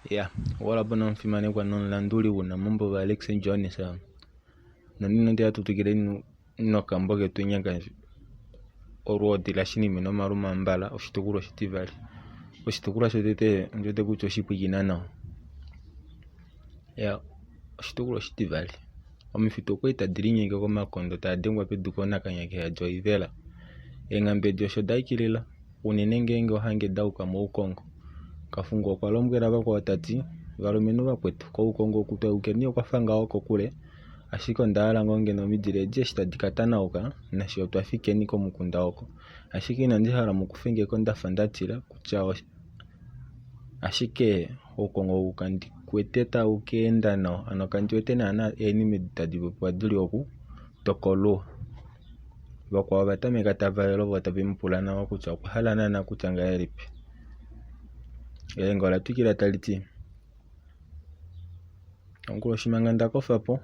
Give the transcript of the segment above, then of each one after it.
Yeah, wala bona mfimane kwa non landuli una mambo ba Alex John sa. Nani ndia tutukire no kamboge tunyanga Olwoodi lashinime nomalume Ambala oshitukulu oshitivali. Oshitukulu shotete njote kucho oshipwikina nawo. Yeah, oshitukulu oshitivali. Omifito kwita dirinyenge komakondo tadengwa peduko nakanyake ya joivela. Engambe diosho daikilila unene ngenge ohange dauka mu Kongo. Kafungo kwa lombwera bako watati balumenu bakwetu ko Kongo kutauke okwafanga oko kule ashiko ndala ngonge no midire je shitadikatana oka nasho twafike niko mukunda oko ashike nandihala mukufenge ko ndafandatira kuchao ashike okongo ukandi kweteta ukenda no kandi wetena na enime tadibo kwaduli oku tokolo bakwa batame katavalo batabimpulana okucha kuhalana na kuchanga elipi Angola tukira taliti onkulo shimanga ndakofapo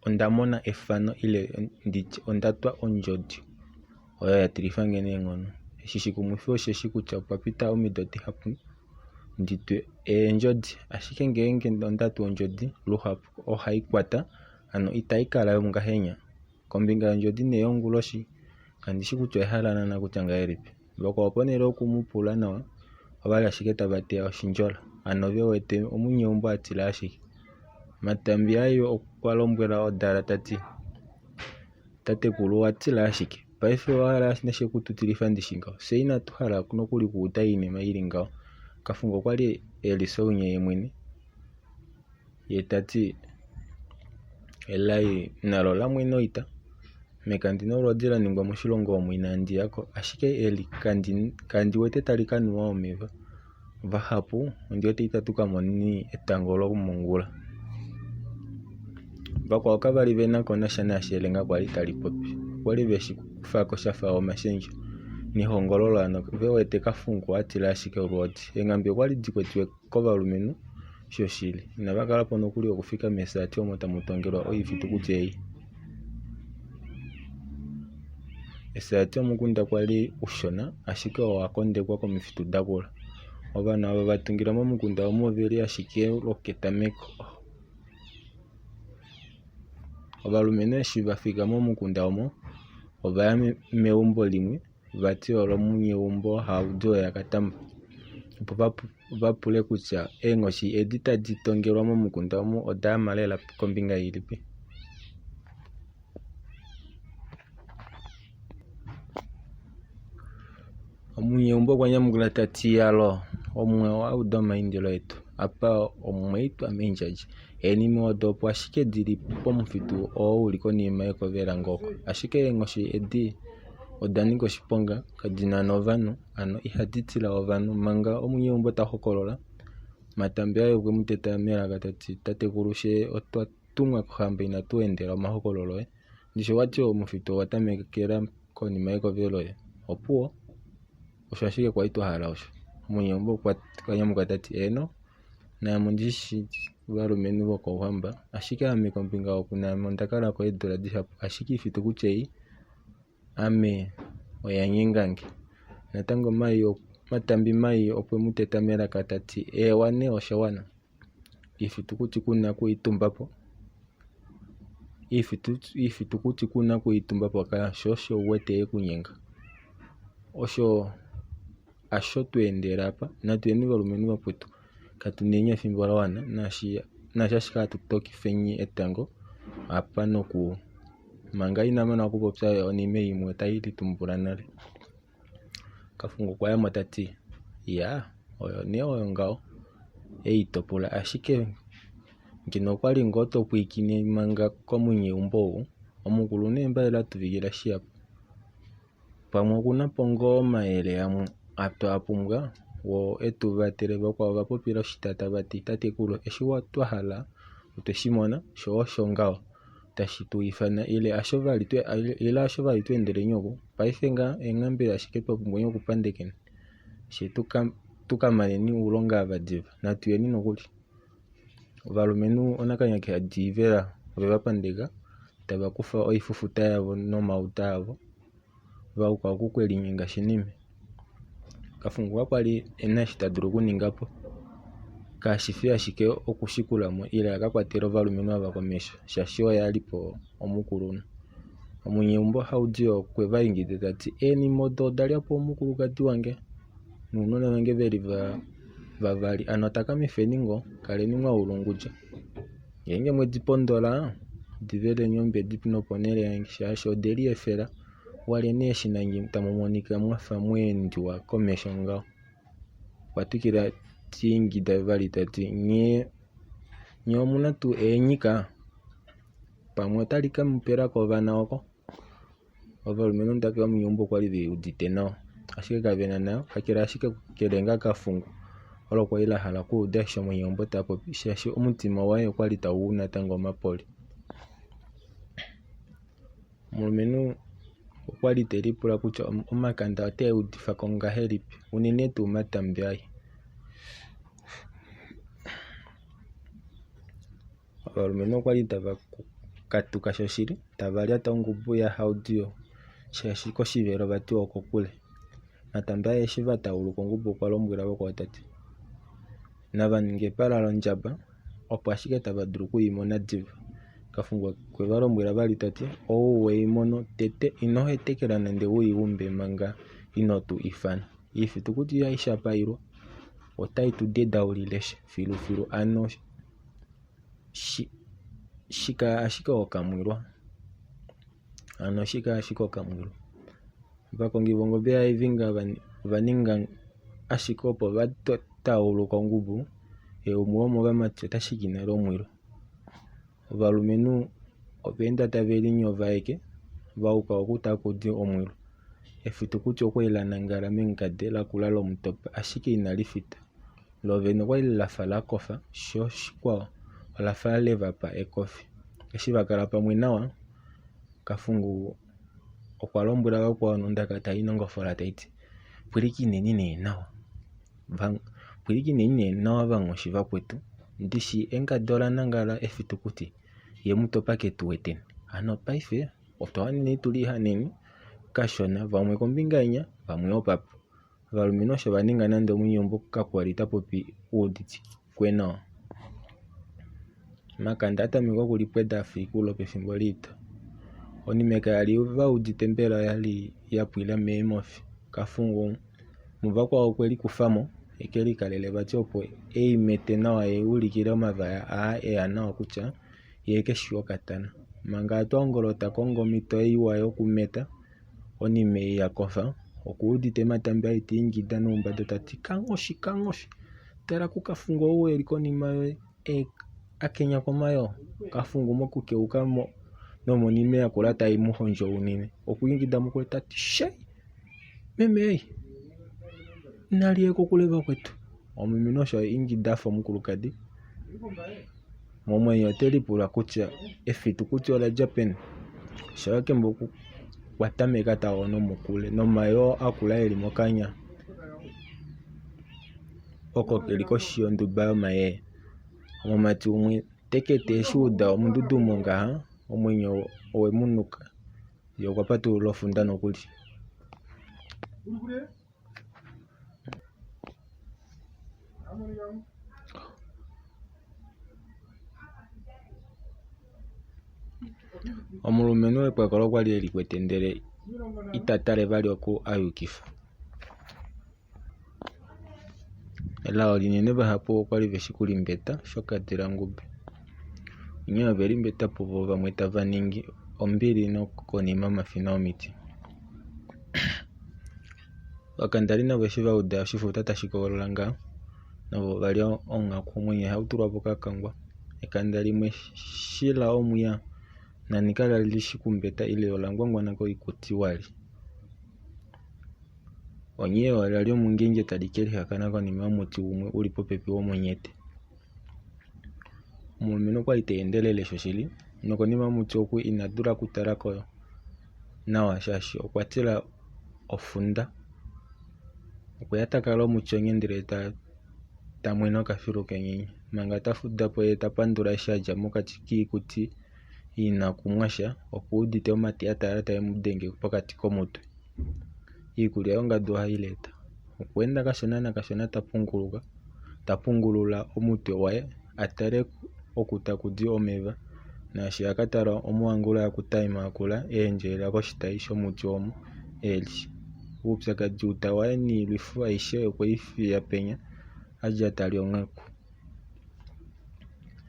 ondamona efano ile ndichi ondatwa onjodi oya yatirifange nengono shishi kumufyo sheshi kucha papita omidoti hapu nditwe enjodi ashike ngenge ondatwa onjodi luhapu ohayikwata ano itaikala yo ngahenya kombinga enjodi ne onghoshi kandishi kucha ehalana na kuchanga elipi bako oponero okumupula nawa abali ashike tabatea oshinjola ano bewete omunyombo atila ashike matambi ayo okwalombwela odala tati tatekulu watila ashike paife wala neshe kututilifa ndishinga seina tuhala kuno kuli kuuta inema ilinga kafungo kwali eliso unye yemwini yetati elai nalola mwinoita mekandino rodila ningwa mushilongo omwina ndi yako ashike eli kandi wete talika nuwa omeva vahapu ndiote itatuka moni etangolo kumongula bakwa okabali bena kona shana ashelenga kwali talipopi kwali beshi kufako shafa omashenjo ni hongololo ano bewete kafungo atila ashike Olwoodi engambe kwali dikwetwe kobalumenu shoshili nabakala pono kuli okufika mesati omota mutongelwa oyifitu kujeyi esati omukunda kwali ushona ashike wakondekwa komifitu dakula obana abo batungira mu mukunda omuveli ashike loketameko obalumenu eshi bafika mu mukunda omo obaya meumbo limwe bati olo munyewumbo haudo yakatamba opo bapule kutya onghoshi edita ditongelwa mu mukunda omo odamalela kombinga yilipi omunyewumbo kwanyamugula tati yalo omwe wa udoma indilo yetu apa omweitwa menjaji enime odopo ashike dili pomufitu uli konima ekovela ngoko ashike onghoshi edi odaningo shiponga kadina novanu ano ihaditila ovanu manga omunyewumbo tahokolola matambi ayo kwemuteta mela katati tatekurushe otwatumwa kuhamba inatuendela omahokololo ndisho wati omufitu watamekela konima ekovelo opuo osho ashike kwaitwahala osho omunyewumbo kwanyamuka tati eno na mundishi balumenu bokohamba ashike ame kombinga okuna mondakala ko edola dihapu ashike ifitu kuchei ame oyanyengange natango matambi mai opwe muteta mela katati wane oshawana ifitu kuti kuna kuitumbapo ifitu kuti kuna kuitumbapo ka shosho wete kunyenga osho asho tuendera apa natuyeni balumenu bapwetu katunenya fimbo la wana nashashika tutoki fenyi etango apa noku manga inama na kupopya onime imwe taili tumbula nale kafungo kwa yamatati ya oyo ne oyo ngao eitopula ashike ngino kwali ngoto kwikine manga komunyewumbo omukulu nemba ela tuvigira shiapo pamwe kuna pongoma ele yamu apumbwa wo etuvatele bakwa bapopila oshitata bati tatekulu eshi watwahala uteshimona sho ngao tashi tuifana ile asho bali tuendele nyoko paife nga engambe ashike papumbwa okupandekene shi tukamaneni ulonga abadiva natuyeni nokuli balumenu onakanyake adivela bebapandeka tabakufa oifufuta yabo nomauta yabo bauka kukwelinyinga shinime kafungu kwali enashi taduru kuningapo kashife ashike okushikulamo ile akakwatela ovalumenhu ava komesho shaashi oye alipo omukulunhu. Omwenyegumbo haudi okweva ingide tati enima odalyapo omukulukadi wange nuunona wange veli vavali, ano takamifeni ngo kaleni mwaulungudja ngenge mwedipondola diveleni ombedi noponele yange shaashi odeli efela waleni eshi nange tamumonika mwafa mweendiwa komesho ngawo. Kwatukila tiingida vali tati nye omuna tu eenyika pamwe otali kamupelako ovana oko. Ovalumenhu ndaka omwenyegumbo okwali veudite nawa ashike kavena nayo kakele ashike kelenga kafungu olo kwali lahala kuuda sho omwenyegumbo tapopi shaashi omutima waye okwali taugu natango omapoli. Omulumenhu okwali telipula kutya omakanda oteudifako kongahelipi unene tuu matambi aye. Ovalumenhu okwali tava katuka shoshili tava lyata ongubu ya haudio shaashi koshivelo vatiwa okokule. Matambi aye eshi vatauluka ongubu okwalombwela vakwawo tati navaninge epala londjamba opo ashike tavadulu okuyimona diva. Kafungu okweva lombwela vali tati weimono tete inohetekela nande wuyigumbe manga inotu ifana. Iifitukuti aishapailwa otayi tudedaulilesha filufilu ano shika ashike okamwilwa. Vakongi vongombe aivinga vaninga ashike opo vatauluka ongubu eumwe womovamati otashiki nale omwilwa. Ovalumenhu oveenda tavelinyova eke vauka okutakudi omwilwa. Efitukuti okwali lanangala mengade lakula lomutopa ashike inalifita lovene okwali lafa lakofa sho shikwawo olafa levapa ekofi. Eshi vakala pamwe nawa kafungu okwalombwela vakwawo nondaka tayi nongofola tayiti pwilikine nawa vanghoshi vakwetu ndishi engade olanangala efitukuti ye mutopa ketuweteni ano paife otwaanine tulihaneni kashona vamwe kombinga inya vamwe opapa. Ovalumenhu osho vaninga nande omwenyegumbo kakwali tapopi uuditi kwenawa. Omakanda atameka okulipweda afa iikulo pethimbo liita. Onime kayali vaudite mbela oyali yapwila meemofi. Kafungu muvakwawo okweli kufamo ekeli kalele vati opo eimete nawa eulikile omavaya eya nawa kutya ye keshi okatana. Manga atwaangolota kongo omito eiwa yokumeta onime yakofa okuudite matambi aye tiingida nuumbanda tati kanghoshi tala ku kafungu owo eli konima yoye akenya komayo. Kafungu mokukeuka nomonime yakula tayi muhondjo unene okwiingida mokule tati shei meme inaliye kokule vakwetu. Omulumenhu osho aingida afa omukulukadi momwenyo otelipula kutya efitukuti olalya peni sho akemba okwatameka tagono mokule nomayo akula eli mokanya oko keli koshi yondumba yomayeye. Omumati umwe tekete eshi uuda omundudumo ngaha omwenyo owemunuka ye okwapatulula ofunda nokuli. Omulumenhu epwakolo okwali elikwete ndele itatale vali oku ayukifa. Elago linene vahapu okwali veshi kulimbeta shokadhila ngube. Inyo ovelimbeta po vamwe tavaningi ombili nokonima omafina omiti. Vakandali navo eshi vauda oshifuta tashi kogolola ngaho navo valya ongaku omwenyo hautulwapo kakangwa. Ekanda limwe shila omwiya nanika lali lishi kumbeta ile olangwangwanako iikuti wali. Onye olali omungenje tali kelihakana konima yomuti gumwe uli popepi womonyete. Omulumenhu okwali teendelele shoshili nokonima yomuti oku inadula kutalako nawa shaashi okwatila ofunda. Okweyatakala omuti onye ndele tamwena okafilu kenyenye manga tafudapo ye tapandula eshi alya mokati kiikuti inakumwasha okuudite omati yatala taye mudenge pokati komutwe. Iikulya yongadu ohayi leta okweenda kashona nakashona tapunguluka tapungulula omutwe waye atale okutakudi omeva naashi akatala omuwangula yakutayimaakula eendjelela koshitayi shomuti omo eli. Uupyakadhi utawaye niilwifu aishe okweyi fiya penya alya tali ongaku.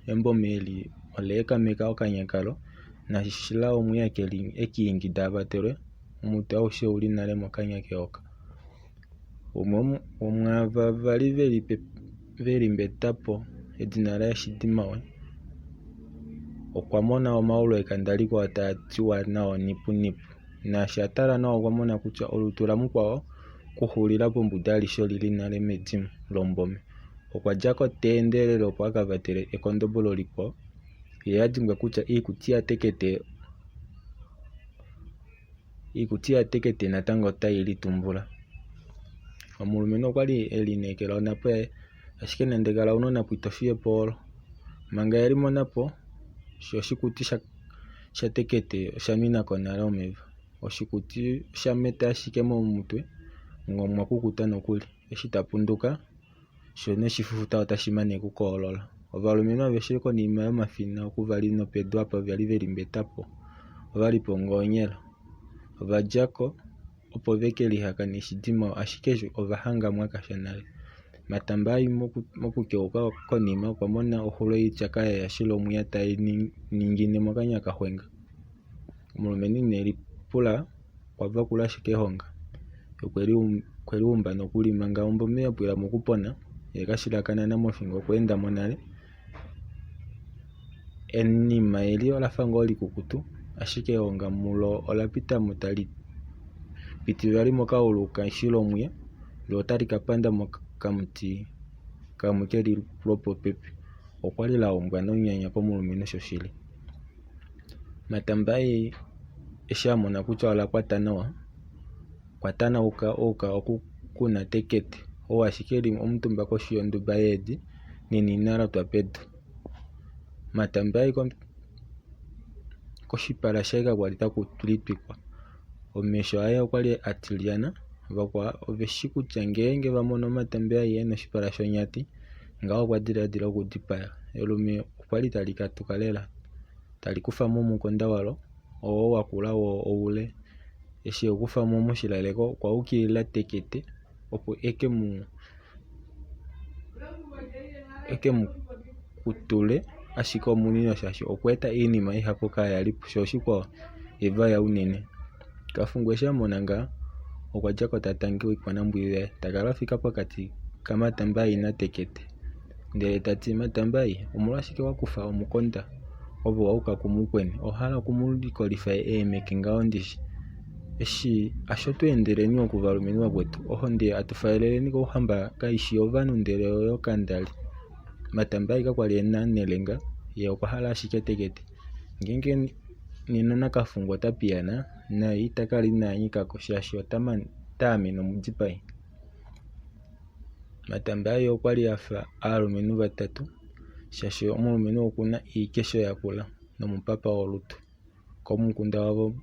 Emboma eli oleekameka okanyakalo naashi shila omuyakeli ekiingida avatelwe omutwe aushe uli nale mokanyake hoka. Umwe womwaavavali veli mbetapo edhina lyashidimawe okwamona omaulweka ndalikwa taatiwa nawa nipu naashi atala nawa okwamona kutya olutu lwamukwawo kuhulila pombunda alishe olili nale medhimo lombome. Okwadyako teendelele opo akavatele ekondombolo likwawo ye adhimbwa kutya iikuti yatekete natango otayi litumbula. Omulumentu okwali elineekela onapo yaye ashike nande kala wuna onapo ito fiyepo olo. Manga yali monapo sho oshikuti shatekete oshaninako nale omeva. Oshikuti oshameta ashike momutwe ngo omwakukuta nokuli. Eshi tapunduka sho neshifufuta otashi mane kukoolola. Ovalumentu aveshe konima yomafina okuvali nopedu apa vyali veli mbetapo ovalipo ngoonyela. Ovadyako opo vekelihakanithe eshidimawe ashike ovahangamwa kasha nale. Matambi mokukeuka konima okwamona ohulo yiipyakaya yashila omwiya tayi ningine mokanyaka hwenga. Omulumentu ineelipula okwavakula ashike ehonga okweli umba nokuli manga ombome yapwilamo okupona ye kashilakanena mothingo okweendamo nale. Enima eli olafa ngoo likukutu ashike ehonga mulo olapitamo tali piti lwali mokaulu kashila omwiya lyo otali kapanda mokamuti kamwe keli lopopepi. Okwali laumbwa nonyanya komulumentu shoshili. Matambi eshi amona kutya olakwata nawa kwatanauka okukuna tekete owo ashike eli omutumba koshi yondumba yeedi nininalotwa pedu. Matambi koshipala shaye kakwali taku litwikwa. Omesho aye okwali atilyana vakwawo oveshi kutya ngeenge vamona Matambi ena oshipala shonyati ngawo okwadhiladhila okudhipaga. Elume okwali tali katuka lela tali kufamo omukonda walo owo wakula wo oule. Eshi ekufamo moshilaleko okwaukilila tekete opo ekemu kutule ashike omunino shaashi okweeta iinima ihapu kaayalipo sho oshikwawo evaya unene. Kafungu eshi amona ngaa okwadyako tatange oikwanambwile yaye takala afika pokati kaMatambi natekete ndele tati Matambi omolwashike wakufa omukonda ove wauka kumukweni owahala okumulikolitha eemeke ngawo ndishi. Eshi asho tweendeleni okuvalumentu vakwetu oho ndiye atufaaleleni kouhamba kaishi yovanhu ndele oyokandali. Matambi kakwali ena nelenga ye okwahala ashike tekete. Ngenge nena nakafungu otapiyana naye itakala inaanyikako shaashi otaamene omudhipayi. Matambi okwali afa aalumentu vatatu shaashi omulumentu okuna iikesho yakula nomupapa wolutu. Komukunda wavo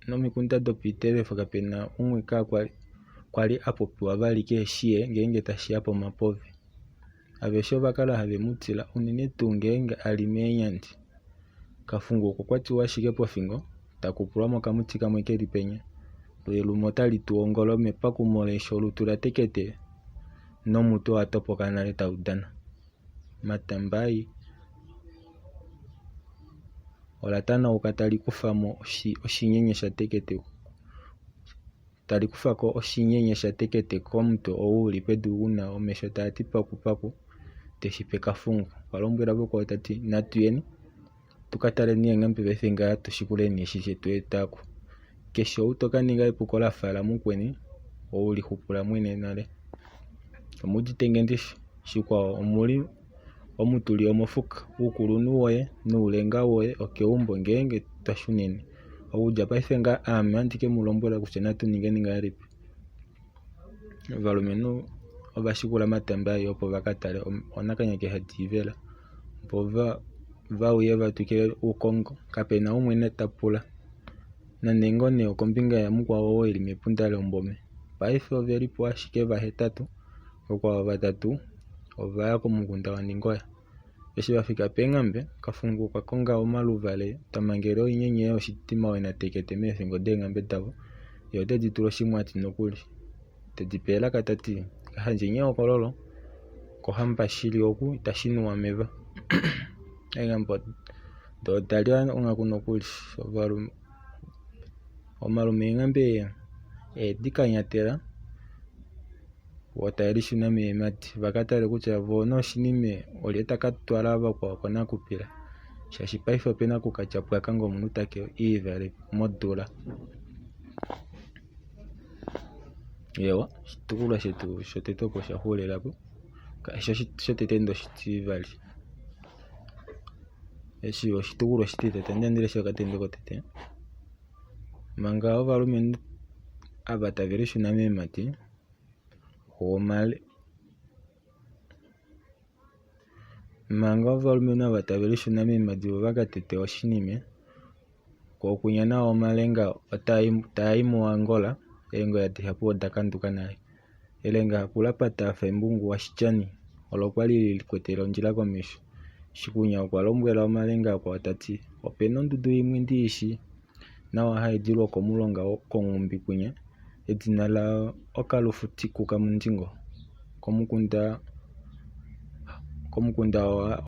nomikunda dhopiitelefa kapena umwe kwali apopiwa vali keeshiye ngenge tashiya pomapove. Aveshe ovakala havemutila unene tuu ngenge ali meenyandi. Kafungu okukwatiwa ashike pothingo takupulwa mokamuti kamwe keli penya lyo lumwe otali tuongolo mepakumo lesho olutu lwatekete nomutu owatopoka nale tawu dana. Matambi olatanauka tali kufamo oshinyenye shatekete tali kufako oshinyenye shatekete komutwe owo uli pedu guna omesho taati pakupaku teshipe kafungu. Kwalombwela vakwawo tati natuyeni tukataleni eengambe paife ngaa tushikuleni eshi shetweetako. Keshe outokaninga epuko lafa la mukweni ouli hupula mwene nale. Omudhitenge ndishi shikwawo omuli omutuli omofuka uukulunhu woye nuulenga woye okeumbo ngenge twashunine. Okudja paife ngaa aame andike mulombwela kutya natuningeni ngaa lipi. Ovalumentu ovashikula Matambi opo vakatale onakanyake hadiivela opo vauye vatukile uukongo kapena umwe netapula nande ngoo nee okombinga yamukwawo wo eli mepunda lyombome. Paife ovelipo ashike vahetatu vakwawo vatatu ovaya komukunda waningoya. Eshi bafika peng'ambe kafunguka konga omaluvale tamangele oinyenye oshitima wena tekete meethingo deeng'ambe davo ye otedhi tula oshimwati nokuli tedhi pe elaka tati kahandje okololo kohamba shili oku itashi nuwa omeva. Oeng'ambe dho odhalya ong'aku nokuli. Omalume eeng'ambe eedhi kanyatela wo tayedhi shuna miiyimati vakatale kutya vo noshinime olye taka twala vakwawo konakupila shaashi paife opena okukatya pwaka ngee omunhu take iivale modula. Ewa oshitukulwa shetu shotete opo sha xulilapo kayishi shotete ndee oshitiyali. Eshi oshitukulwa oshititete ndee ndileshi okatende kotete. Manga ovalumenhu ava taveli shuna miiyimati go omale. Manga ovalumenhu ava taveli shuna miiyimati vo vakatete oshinime ko okunya nawa omalenga otaayi mo Angola eengwaya dihapu oda kanduka nale. Elenga haku lapata afa embungu washitjani olo kwali likwetela ondjila komesho. Shikunya okwa lombwela omalenga akwawo tati opena ondundu yimwe ndiishi nawa hayi dilwa komulonga kongumbi kunya edhina layo okalufuti kukamundingo komukunda